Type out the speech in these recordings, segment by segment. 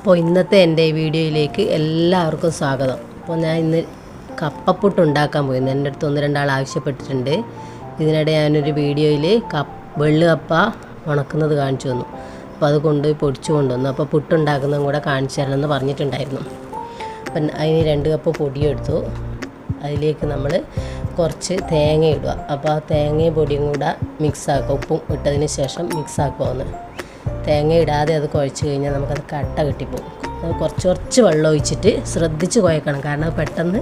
അപ്പോൾ ഇന്നത്തെ എൻ്റെ വീഡിയോയിലേക്ക് എല്ലാവർക്കും സ്വാഗതം. അപ്പോൾ ഞാൻ ഇന്ന് കപ്പപ്പുട്ട് ഉണ്ടാക്കാൻ പോയിരുന്നു. എൻ്റെ അടുത്ത് 1-2 ആൾ ആവശ്യപ്പെട്ടിട്ടുണ്ട്. ഇതിനിടെ ഞാനൊരു വീഡിയോയിൽ വെള്ളി കപ്പ ഉണക്കുന്നത് കാണിച്ചു തന്നു. അപ്പോൾ അത് കൊണ്ടുപോയി പൊടിച്ചു കൊണ്ടുവന്നു. അപ്പോൾ പുട്ടുണ്ടാക്കുന്നതും കൂടെ കാണിച്ചു തരണമെന്ന് പറഞ്ഞിട്ടുണ്ടായിരുന്നു. അപ്പം അതിന് 2 കപ്പ് പൊടിയെടുത്തു. അതിലേക്ക് നമ്മൾ കുറച്ച് തേങ്ങ ഇടുക. അപ്പോൾ ആ തേങ്ങയും പൊടിയും കൂടെ മിക്സാക്കുക. ഉപ്പും ഇട്ടതിന് ശേഷം മിക്സാക്കുക. ഒന്ന് തേങ്ങ ഇടാതെ അത് കുഴച്ച് കഴിഞ്ഞാൽ നമുക്കത് കട്ട കെട്ടിപ്പോകും. അത് കുറച്ച് വെള്ളം ഒഴിച്ചിട്ട് ശ്രദ്ധിച്ച് കുഴക്കണം. കാരണം അത് പെട്ടെന്ന്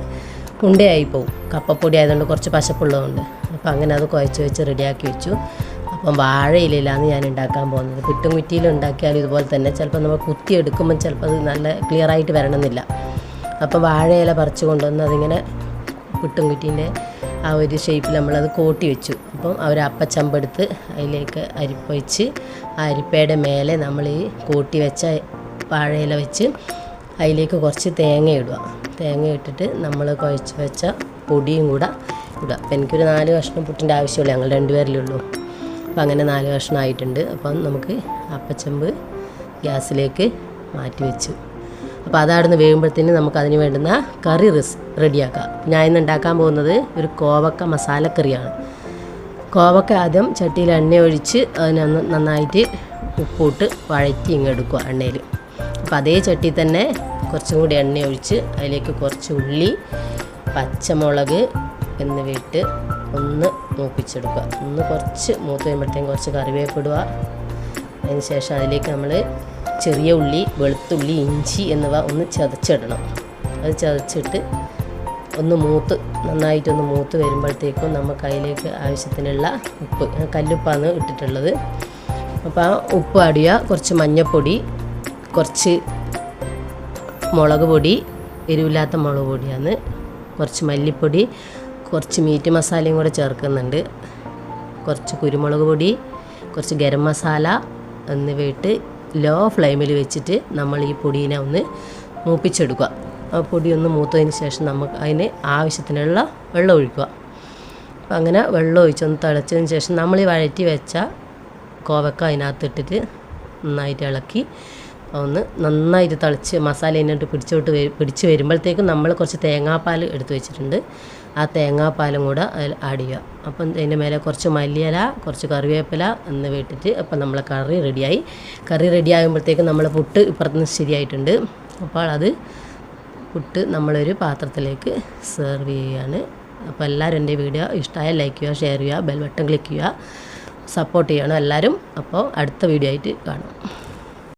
ഉണ്ടയായി പോകും. കപ്പപ്പൊടി ആയതുകൊണ്ട് കുറച്ച് പശപ്പുള്ളതുകൊണ്ട്. അപ്പോൾ അങ്ങനെ അത് കുഴച്ച് വെച്ച് റെഡിയാക്കി വെച്ചു. അപ്പം വാഴയിലാണ് ഞാൻ ഉണ്ടാക്കാൻ പോകുന്നത്. പുട്ടും കുറ്റിയിൽ ഉണ്ടാക്കിയാലും ഇതുപോലെ തന്നെ ചിലപ്പോൾ നമ്മൾ കുത്തി എടുക്കുമ്പം ചിലപ്പോൾ അത് നല്ല ക്ലിയറായിട്ട് വരണമെന്നില്ല. അപ്പോൾ വാഴയില പറിച്ച് കൊണ്ടുവന്ന് അതിങ്ങനെ പുട്ടും കുറ്റീൻ്റെ ആ ഒരു ഷേപ്പിൽ നമ്മളത് കോട്ടി വെച്ചു. അപ്പം അപ്പച്ചമ്പെടുത്ത് അതിലേക്ക് അരിപ്പൊഴിച്ച് ആ അരിപ്പയുടെ മേലെ നമ്മൾ ഈ കോട്ടി വെച്ച വാഴയില വെച്ച് അതിലേക്ക് കുറച്ച് തേങ്ങ ഇടുക. തേങ്ങ ഇട്ടിട്ട് നമ്മൾ കുഴച്ച് വെച്ച പൊടിയും കൂടെ ഇടുക. അപ്പം എനിക്കൊരു 4 കഷ്ണം പുട്ടിൻ്റെ ആവശ്യമുള്ളൂ. ഞങ്ങൾ 2 പേരല്ലേ ഉള്ളൂ. അപ്പം അങ്ങനെ 4 കഷ്ണം ആയിട്ടുണ്ട്. അപ്പം നമുക്ക് അപ്പച്ചമ്പ് ഗ്യാസിലേക്ക് മാറ്റി വെച്ചു. അപ്പോൾ അതവിടുന്ന് വേകുമ്പോഴത്തേന് നമുക്കതിന് വേണ്ടുന്ന കറി റെഡിയാക്കാം. ഞാൻ ഇന്ന് ഉണ്ടാക്കാൻ പോകുന്നത് ഒരു കോവക്ക മസാലക്കറിയാണ്. കോവക്ക ആദ്യം ചട്ടിയിൽ എണ്ണ ഒഴിച്ച് അതിനൊന്ന് നന്നായിട്ട് ഉപ്പിട്ട് വഴറ്റി എടുക്കുക എണ്ണയിൽ. അപ്പോൾ അതേ ചട്ടിയിൽ തന്നെ കുറച്ചും കൂടി എണ്ണ ഒഴിച്ച് അതിലേക്ക് കുറച്ച് ഉള്ളി, പച്ചമുളക് എന്നിവയിട്ട് ഒന്ന് മൂപ്പിച്ചെടുക്കുക. ഒന്ന് കുറച്ച് മൂത്ത് വരുമ്പോഴത്തേക്കും കുറച്ച് കറിവേപ്പിടുക. അതിന് ശേഷം അതിലേക്ക് നമ്മൾ ചെറിയ ഉള്ളി, വെളുത്തുള്ളി, ഇഞ്ചി എന്നിവ ഒന്ന് ചതച്ചിടണം. അത് ചതച്ചിട്ട് ഒന്ന് നന്നായിട്ടൊന്ന് മൂത്ത് വരുമ്പോഴത്തേക്കും നമുക്ക് അതിലേക്ക് ആവശ്യത്തിനുള്ള ഉപ്പ്, കല്ലുപ്പാണ് ഇട്ടിട്ടുള്ളത്. അപ്പോൾ ആ ഉപ്പ് അടിയുക. കുറച്ച് മഞ്ഞൾപ്പൊടി, കുറച്ച് മുളക് പൊടി, എരിവില്ലാത്ത മുളക് പൊടിയാണ്, കുറച്ച് മല്ലിപ്പൊടി, കുറച്ച് മീറ്റ് മസാലയും കൂടെ ചേർക്കുന്നുണ്ട്, കുറച്ച് കുരുമുളക് പൊടി, കുറച്ച് ഗരം മസാല എന്നിവയിട്ട് ലോ ഫ്ലെയിമിൽ വെച്ചിട്ട് നമ്മൾ ഈ പൊടീനെ ഒന്ന് മൂപ്പിച്ചെടുക്കുക. ആ പൊടി ഒന്ന് മൂത്തതിന് ശേഷം നമുക്ക് അതിന് ആവശ്യത്തിനുള്ള വെള്ളം ഒഴിക്കുക. അപ്പം അങ്ങനെ വെള്ളം ഒഴിച്ചൊന്ന് തിളച്ചതിന് ശേഷം നമ്മൾ ഈ വഴറ്റി വെച്ച കോവക്ക അതിനകത്തിട്ടിട്ട് നന്നായിട്ട് ഇളക്കി ഒന്ന് നന്നായിട്ട് തിളച്ച് മസാല അതിനോട്ട് പിടിച്ച് വരുമ്പോഴത്തേക്കും നമ്മൾ കുറച്ച് തേങ്ങാപ്പാൽ എടുത്ത് വെച്ചിട്ടുണ്ട്. ആ തേങ്ങാപ്പാലും കൂടെ അതിൽ ആഡ് ചെയ്യുക. അപ്പം അതിൻ്റെ മേലെ കുറച്ച് മല്ലിയില, കുറച്ച് കറിവേപ്പില എന്നിവ ഇട്ടിട്ട് അപ്പം നമ്മളെ കറി റെഡിയായി. കറി റെഡിയാകുമ്പോഴത്തേക്കും നമ്മൾ പുട്ട് ഇപ്പുറത്തുനിന്ന് ശരിയായിട്ടുണ്ട്. അപ്പോൾ അത് പുട്ട് നമ്മളൊരു പാത്രത്തിലേക്ക് സെർവ് ചെയ്യുകയാണ്. അപ്പോൾ എല്ലാവരും എൻ്റെ വീഡിയോ ഇഷ്ടമായ ലൈക്ക് ചെയ്യുക, ഷെയർ ചെയ്യുക, ബെൽ ബട്ടൺ ക്ലിക്ക് ചെയ്യുക, സപ്പോർട്ട് ചെയ്യണം എല്ലാവരും. അപ്പോൾ അടുത്ത വീഡിയോ ആയിട്ട് കാണാം.